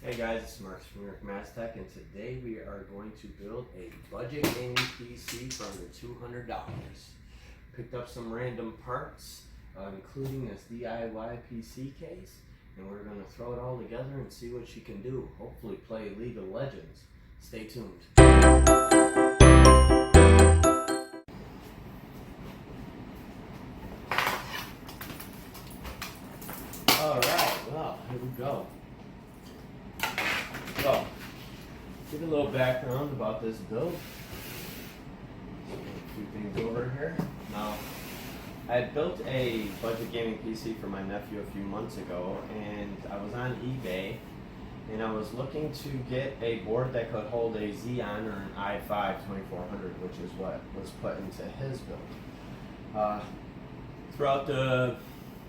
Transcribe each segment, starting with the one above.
Hey guys, it's Mark from MazTech, and today we are going to build a budget gaming PC for under $200. Picked up some random parts, including this DIYPC case, and we're going to throw it all together and see what she can do. Hopefully play League of Legends. Stay tuned. Alright, well, here we go. So, give a little background about this build. A few things over here. Now, I had built a budget gaming PC for my nephew a few months ago, and I was on eBay, and I was looking to get a board that could hold a Xeon or an i5 2400, which is what was put into his build. Throughout the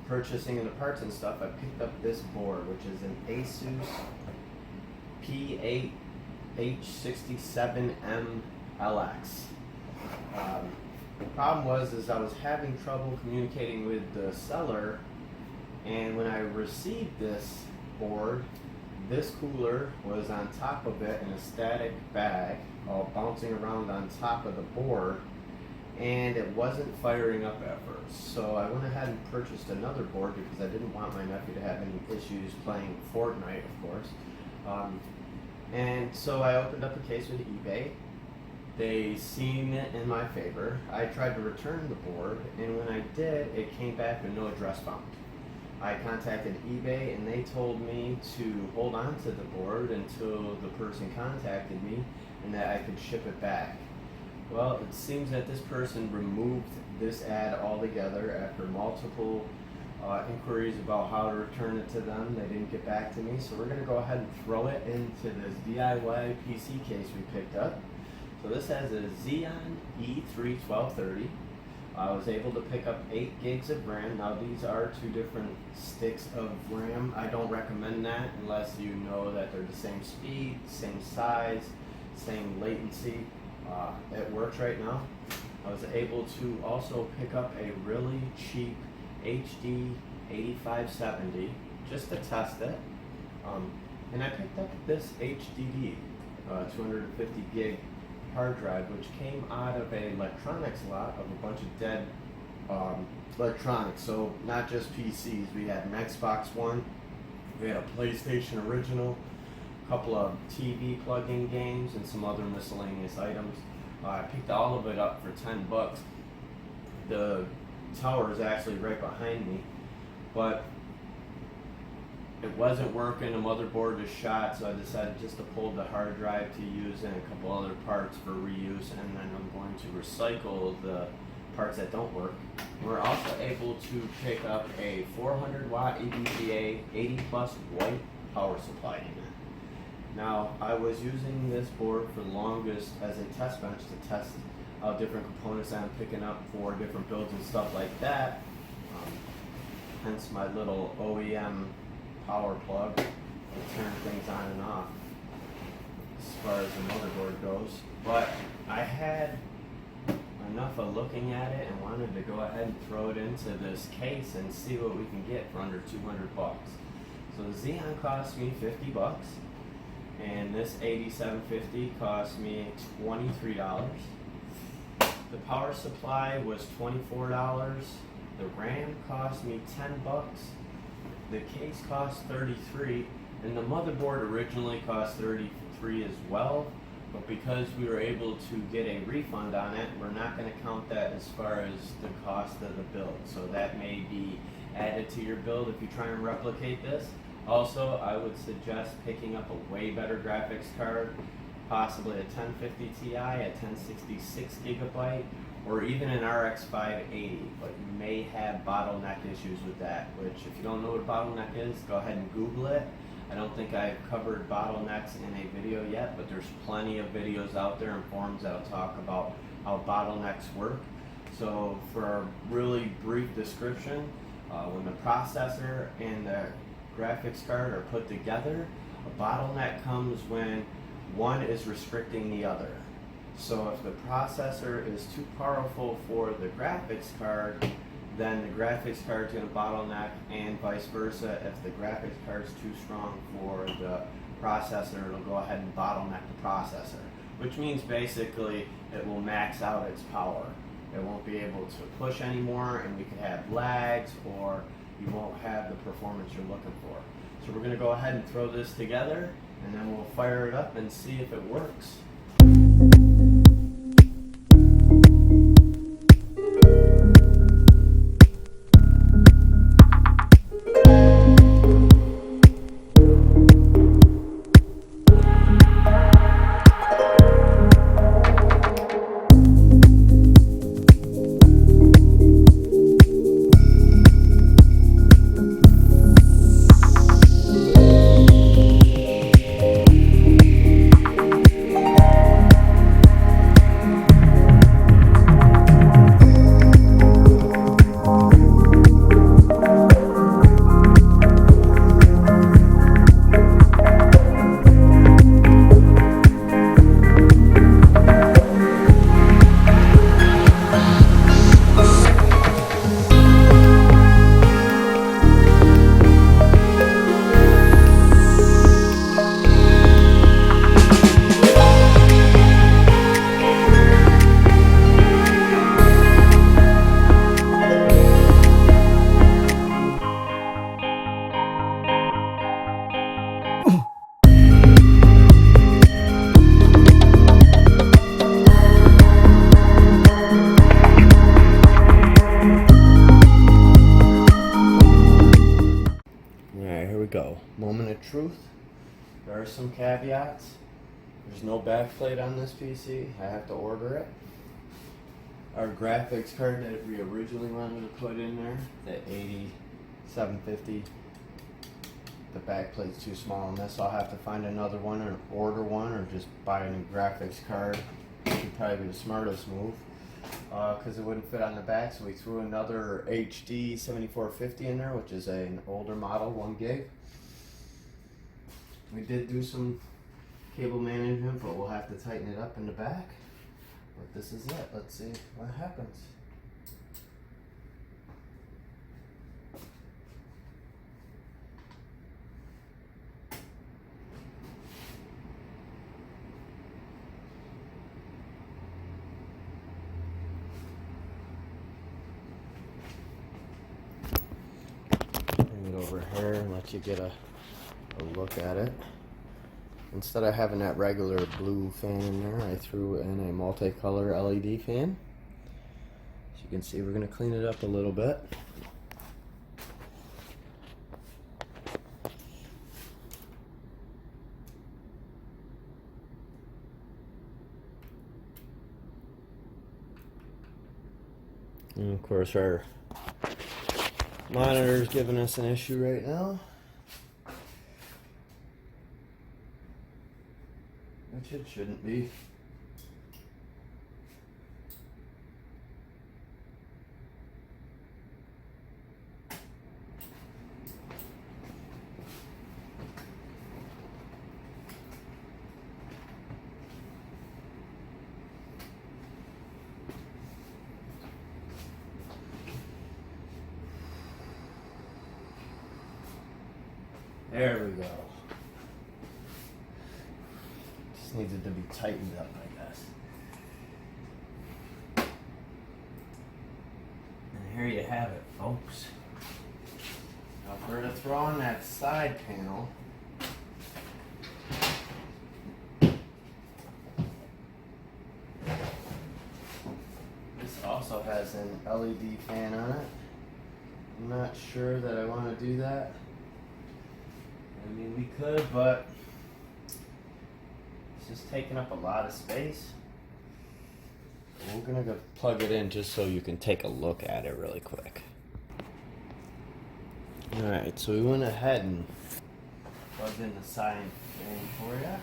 purchasing of the parts and stuff, I picked up this board, which is an ASUS H67MLX. The problem was I was having trouble communicating with the seller, and when I received this board, this cooler was on top of it in a static bag, all bouncing around on top of the board, and it wasn't firing up at first. So I went ahead and purchased another board because I didn't want my nephew to have any issues playing Fortnite, of course. And so I opened up a case with eBay. They seen it in my favor. I tried to return the board, and when I did, it came back with no address found. I contacted eBay, and they told me to hold on to the board until the person contacted me and that I could ship it back. Well, it seems that this person removed this ad altogether after multiple inquiries about how to return it to them. They didn't get back to me, so we're going to go ahead and throw it into this DIYPC case we picked up. So this has a Xeon E3 1230. I was able to pick up 8 gigs of RAM. Now these are 2 different sticks of RAM. I don't recommend that unless you know that they're the same speed, same size, same latency. It works right now. I was able to also pick up a really cheap HD 8570 just to test it, and I picked up this HDD 250 gig hard drive, which came out of a electronics lot of a bunch of dead electronics. So not just PCs, we had an Xbox One, we had a PlayStation Original, a couple of TV plug-in games, and some other miscellaneous items. I picked all of it up for $10. The tower is actually right behind me, but it wasn't working. The motherboard was shot, so I decided just to pull the hard drive to use and a couple other parts for reuse, and then I'm going to recycle the parts that don't work. We're also able to pick up a 400 watt EVGA 80 plus white power supply unit. Now, I was using this board for the longest as a test bench to test out different components I'm picking up for different builds and stuff like that. Hence my little OEM power plug to turn things on and off as far as the motherboard goes. But I had enough of looking at it and wanted to go ahead and throw it into this case and see what we can get for under $200. So the Xeon cost me $50, and this 8750 cost me $23. The power supply was $24. The RAM cost me $10. The case cost $33, and the motherboard originally cost $33 as well. But because we were able to get a refund on it, we're not going to count that as far as the cost of the build. So that may be added to your build if you try and replicate this. Also, I would suggest picking up a way better graphics card, possibly a 1050 Ti, a 1066 gigabyte, or even an RX 580, but you may have bottleneck issues with that, which if you don't know what a bottleneck is, go ahead and Google it. I don't think I've covered bottlenecks in a video yet, but there's plenty of videos out there and forums that'll talk about how bottlenecks work. So for a really brief description, when the processor and the graphics card are put together, a bottleneck comes when one is restricting the other. So if the processor is too powerful for the graphics card, then the graphics card is going to bottleneck, and vice versa if the graphics card is too strong for the processor, it'll go ahead and bottleneck the processor, which means basically it will max out its power. It won't be able to push anymore, and we could have lags, or you won't have the performance you're looking for. So we're going to go ahead and throw this together, and then we'll fire it up and see if it works. Go. Moment of truth. There are some caveats. There's no backplate on this PC. I have to order it. Our graphics card that we originally wanted to put in there, the 8750, the backplate's too small on this. I'll have to find another one or order one, or just buy a new graphics card. Which would probably be the smartest move, because it wouldn't fit on the back. So we threw another HD 7450 in there, which is an older model, 1 gig. We did do some cable management, but we'll have to tighten it up in the back. But this is it. Let's see what happens. Bring it over here and let you get a look at it. Instead of having that regular blue fan in there, I threw in a multicolor LED fan. As you can see, we're going to clean it up a little bit. And of course, our monitor is giving us an issue right now, which it shouldn't be. There we go. Just needed to be tightened up, I guess. And here you have it, folks. Now if we're to throw on that side panel, this also has an LED fan on it. I'm not sure that I want to do that. I mean, we could, but it's just taking up a lot of space. We're gonna go plug it in just so you can take a look at it really quick. Alright, so we went ahead and plugged in the side fan for you.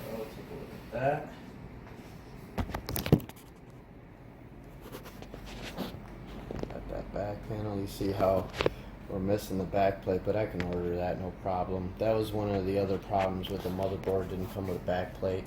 So take a look at that. Got that back panel. You see how we're missing the back plate, but I can order that, no problem. That was one of the other problems with the motherboard, didn't come with a back plate.